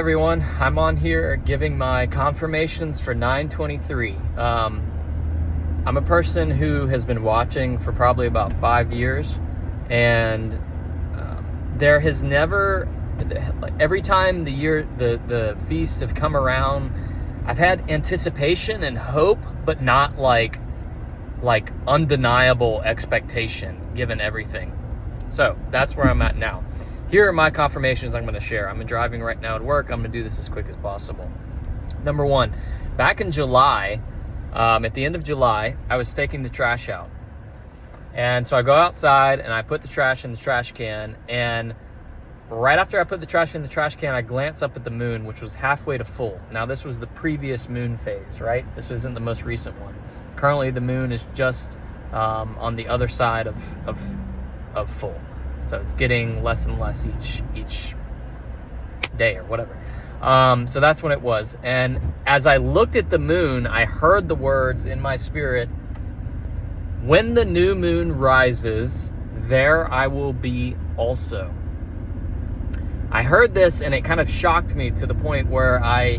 everyone, I'm on here giving my confirmations for 9/23. I'm a person who has been watching for probably about 5 years, and there has never, every time the feasts have come around, I've had anticipation and hope, but not like undeniable expectation given everything. So that's where I'm at now. Here are my confirmations I'm going to share. I'm driving right now to work. I'm going to do this as quick as possible. Number one, back in July, at the end of July, I was taking the trash out. And so I go outside and I put the trash in the trash can. And right after I put the trash in the trash can, I glance up at the moon, which was halfway to full. Now, this was the previous moon phase, right? This isn't the most recent one. Currently, the moon is just on the other side of full. So it's getting less and less each day or whatever. So that's when it was. And as I looked at the moon, I heard the words in my spirit, "When the new moon rises, there I will be also." I heard this and it kind of shocked me to the point where I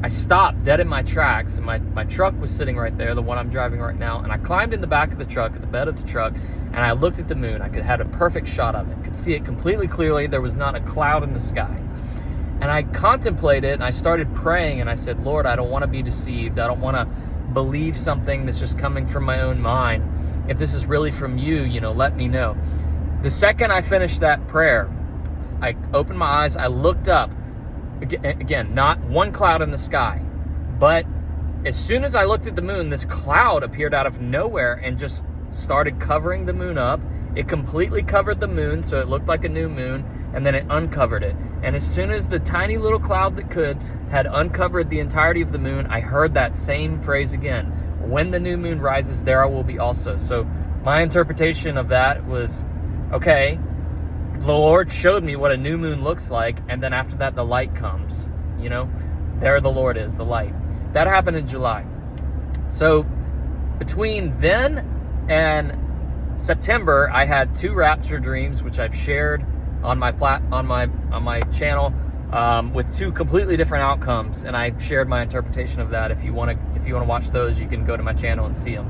stopped dead in my tracks. And my truck was sitting right there, the one I'm driving right now. And I climbed in the back of the truck, at the bed of the truck, and I looked at the moon. I had a perfect shot of it. Could see it completely clearly. There was not a cloud in the sky. And I contemplated and I started praying and I said, "Lord, I don't want to be deceived. I don't want to believe something that's just coming from my own mind. If this is really from you, let me know." The second I finished that prayer, I opened my eyes, I looked up. Again, not one cloud in the sky. But as soon as I looked at the moon, this cloud appeared out of nowhere and just started covering the moon up. It completely covered the moon, so it looked like a new moon, and then it uncovered it. And as soon as the tiny little cloud that had uncovered the entirety of the moon, I heard that same phrase again. "When the new moon rises, there I will be also." So my interpretation of that was, okay, the Lord showed me what a new moon looks like, and then after that, the light comes. There the Lord is, the light. That happened in July. So between then and September, I had 2 Rapture dreams, which I've shared on my channel, with 2 completely different outcomes, and I shared my interpretation of that. If you want to watch those, you can go to my channel and see them.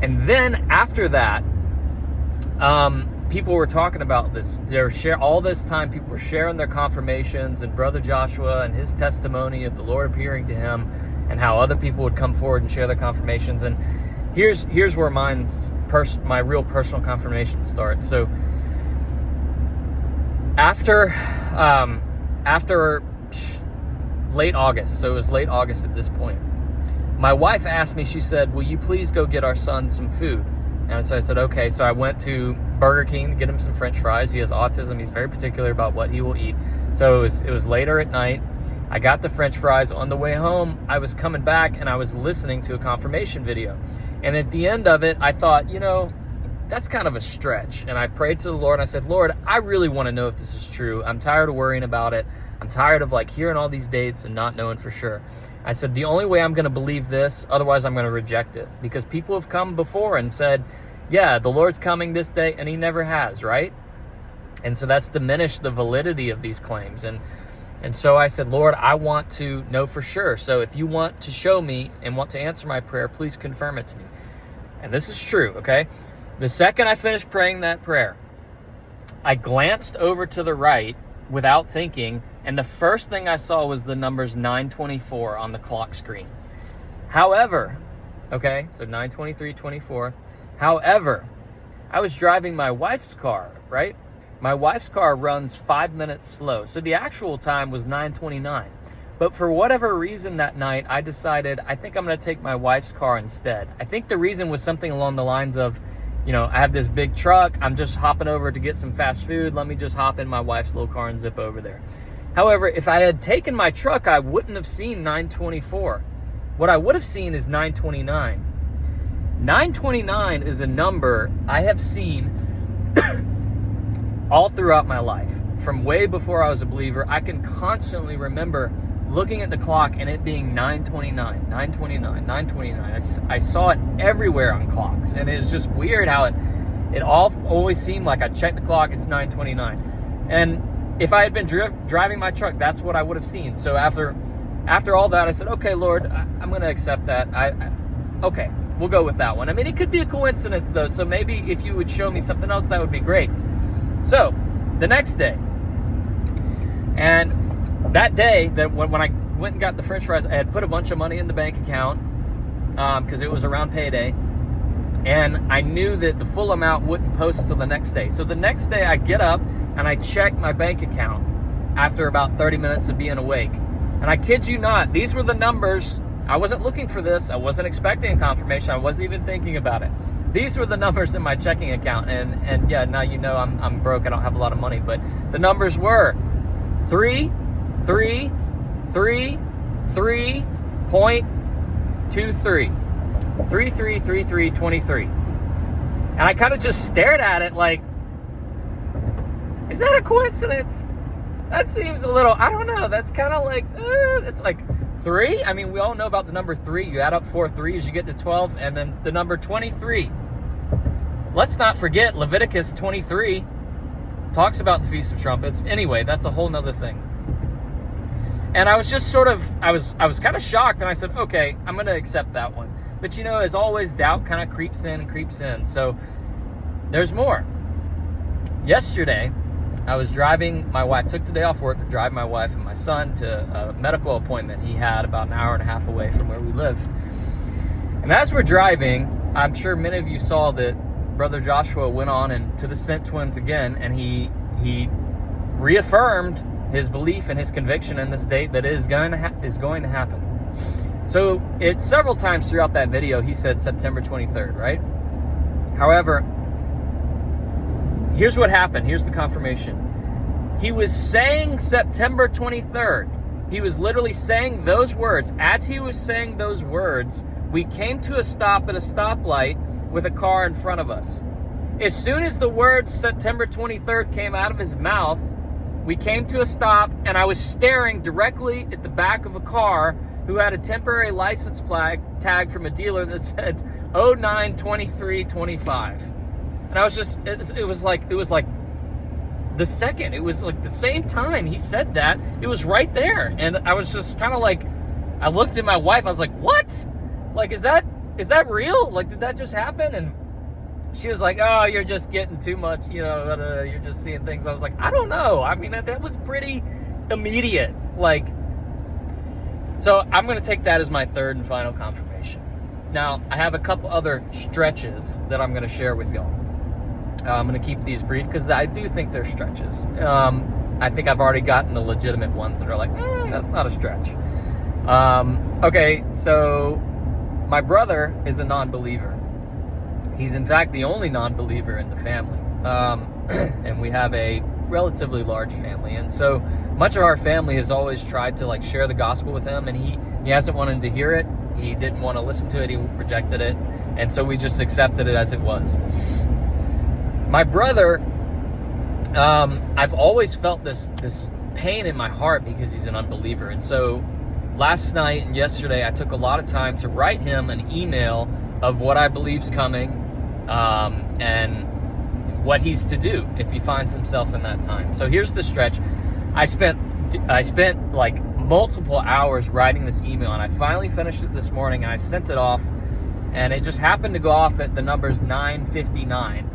And then after that, people were talking about this. All this time, people were sharing their confirmations, and Brother Joshua and his testimony of the Lord appearing to him, and how other people would come forward and share their confirmations. And here's where my real personal confirmation starts. So after late August, so it was late August at this point, my wife asked me, she said, "Will you please go get our son some food?" And so I said, okay. So I went to Burger King to get him some French fries. He has autism. He's very particular about what he will eat. So it was later at night. I got the French fries. On the way home, I was coming back and I was listening to a confirmation video. And at the end of it, I thought, that's kind of a stretch. And I prayed to the Lord. And I said, "Lord, I really want to know if this is true. I'm tired of worrying about it. I'm tired of hearing all these dates and not knowing for sure." I said, the only way I'm going to believe this, otherwise I'm going to reject it. Because people have come before and said, yeah, the Lord's coming this day, and he never has, right? And so that's diminished the validity of these claims. And so I said, "Lord, I want to know for sure. So if you want to show me and want to answer my prayer, please confirm it to me." And this is true, okay? The second I finished praying that prayer, I glanced over to the right without thinking, and the first thing I saw was the numbers 9:24 on the clock screen. However, okay, so 9:23:24. However, I was driving my wife's car, right? My wife's car runs 5 minutes slow, so the actual time was 9:29. But for whatever reason that night, I decided, I think I'm going to take my wife's car instead. I think the reason was something along the lines of, I have this big truck. I'm just hopping over to get some fast food. Let me just hop in my wife's little car and zip over there. However, if I had taken my truck, I wouldn't have seen 9:24. What I would have seen is 9:29. 9:29 is a number I have seen all throughout my life. From way before I was a believer, I can constantly remember looking at the clock and it being 9:29, 9:29, 9:29. I saw it everywhere on clocks, and it was just weird how it always seemed like I checked the clock, it's 9:29. And if I had been driving my truck, that's what I would have seen. So after all that, I said, okay, Lord, I'm going to accept that. Okay, we'll go with that one. I mean, it could be a coincidence, though, so maybe if you would show me something else, that would be great. So the next day, and that day, that when I went and got the french fries, I had put a bunch of money in the bank account because it was around payday, and I knew that the full amount wouldn't post till the next day. So the next day, I get up and I check my bank account after about 30 minutes of being awake. And I kid you not, these were the numbers. I wasn't looking for this. I wasn't expecting a confirmation. I wasn't even thinking about it. These were the numbers in my checking account. And yeah, now you know I'm broke. I don't have a lot of money. But the numbers were 333.23. 333323. And I kind of just stared at it like, is that a coincidence? That seems a little, I don't know. That's kind of like, it's like 3. I mean, we all know about the number 3. You add up 4 3s, you get to 12. And then the number 23. Let's not forget Leviticus 23 talks about the Feast of Trumpets. Anyway, that's a whole nother thing. And I was just sort of, I was kind of shocked. And I said, okay, I'm going to accept that one. But, you know, as always, doubt kind of creeps in. So there's more. Yesterday, I was driving my wife, took the day off work to drive my wife and my son to a medical appointment he had about an hour and a half away from where we live. And as we're driving, I'm sure many of you saw that Brother Joshua went on and to the Sent Twins again, and he reaffirmed his belief and his conviction in this date that is going to happen. So it's several times throughout that video he said September 23rd, right? However, here's what happened. Here's the confirmation. He was saying September 23rd. He was literally saying those words. As he was saying those words, we came to a stop at a stoplight with a car in front of us. As soon as the words September 23rd came out of his mouth, we came to a stop, and I was staring directly at the back of a car who had a temporary license tag from a dealer that said 092325. And I was just, it was like the second, it was like the same time he said that, it was right there. And I was just kind of like, I looked at my wife, I was like, what? Like, is that real? Like, did that just happen? And she was like, oh, you're just getting too much, you're just seeing things. I was like, I don't know. I mean, that was pretty immediate. Like, so I'm going to take that as my third and final confirmation. Now, I have a couple other stretches that I'm going to share with y'all. I'm going to keep these brief because I do think they're stretches. I think I've already gotten the legitimate ones that are like, that's not a stretch. Okay, so my brother is a non-believer. He's, in fact, the only non-believer in the family. And we have a relatively large family. And so much of our family has always tried to, share the gospel with him. And he hasn't wanted to hear it. He didn't want to listen to it. He rejected it. And so we just accepted it as it was. My brother, I've always felt this pain in my heart because he's an unbeliever. And so last night and yesterday, I took a lot of time to write him an email of what I believe's coming, and what he's to do if he finds himself in that time. So here's the stretch. I spent multiple hours writing this email, and I finally finished it this morning, and I sent it off, and it just happened to go off at the numbers 9:59.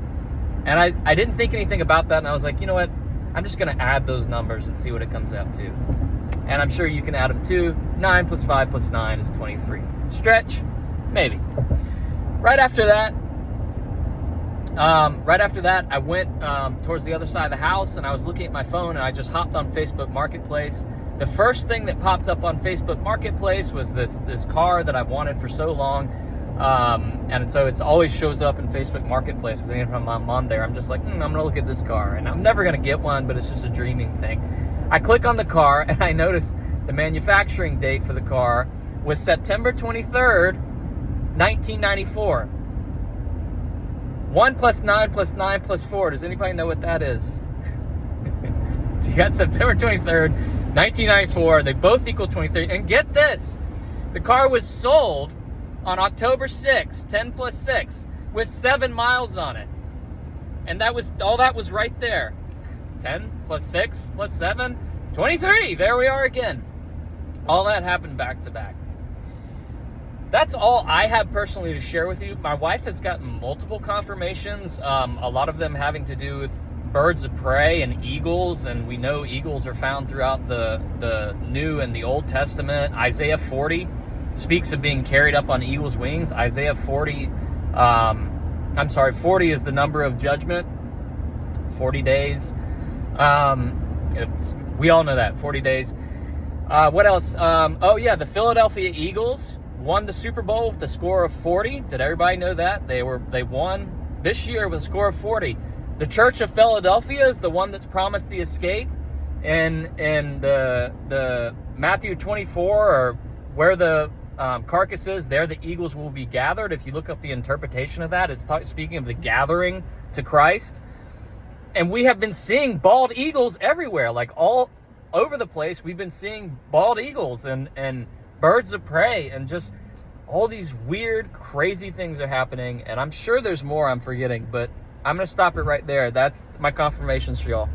And I didn't think anything about that, and I was like, you know what? I'm just going to add those numbers and see what it comes out to. And I'm sure you can add them too. 9 plus 5 plus 9 is 23. Stretch? Maybe. Right after that, I went towards the other side of the house, and I was looking at my phone, and I just hopped on Facebook Marketplace. The first thing that popped up on Facebook Marketplace was this car that I've wanted for so long. And so it always shows up in Facebook Marketplace. Anytime I'm on there, I'm just like, I'm going to look at this car. And I'm never going to get one, but it's just a dreaming thing. I click on the car, and I notice the manufacturing date for the car was September 23rd, 1994. 1 plus 9 plus 9 plus 4. Does anybody know what that is? So you got September 23rd, 1994. They both equal 23. And get this. The car was sold on October 6th, 10 plus 6, with 7 miles on it. And that was all that was right there. 10 plus 6 plus 7, 23. There we are again. All that happened back to back. That's all I have personally to share with you. My wife has gotten multiple confirmations, a lot of them having to do with birds of prey and eagles, and we know eagles are found throughout the New and the Old Testament. Isaiah 40 speaks of being carried up on eagle's wings. Isaiah 40, 40 is the number of judgment, 40 days. We all know that, 40 days. What else? The Philadelphia Eagles won the Super Bowl with a score of 40. Did everybody know that? They won this year with a score of 40. The Church of Philadelphia is the one that's promised the escape. And the Matthew 24, or where the carcass is, there the eagles will be gathered. If you look up the interpretation of that, it's speaking of the gathering to Christ. And we have been seeing bald eagles everywhere, like all over the place. We've been seeing bald eagles and birds of prey, and just all these weird, crazy things are happening. And I'm sure there's more I'm forgetting, but I'm going to stop it right there. That's my confirmations for y'all.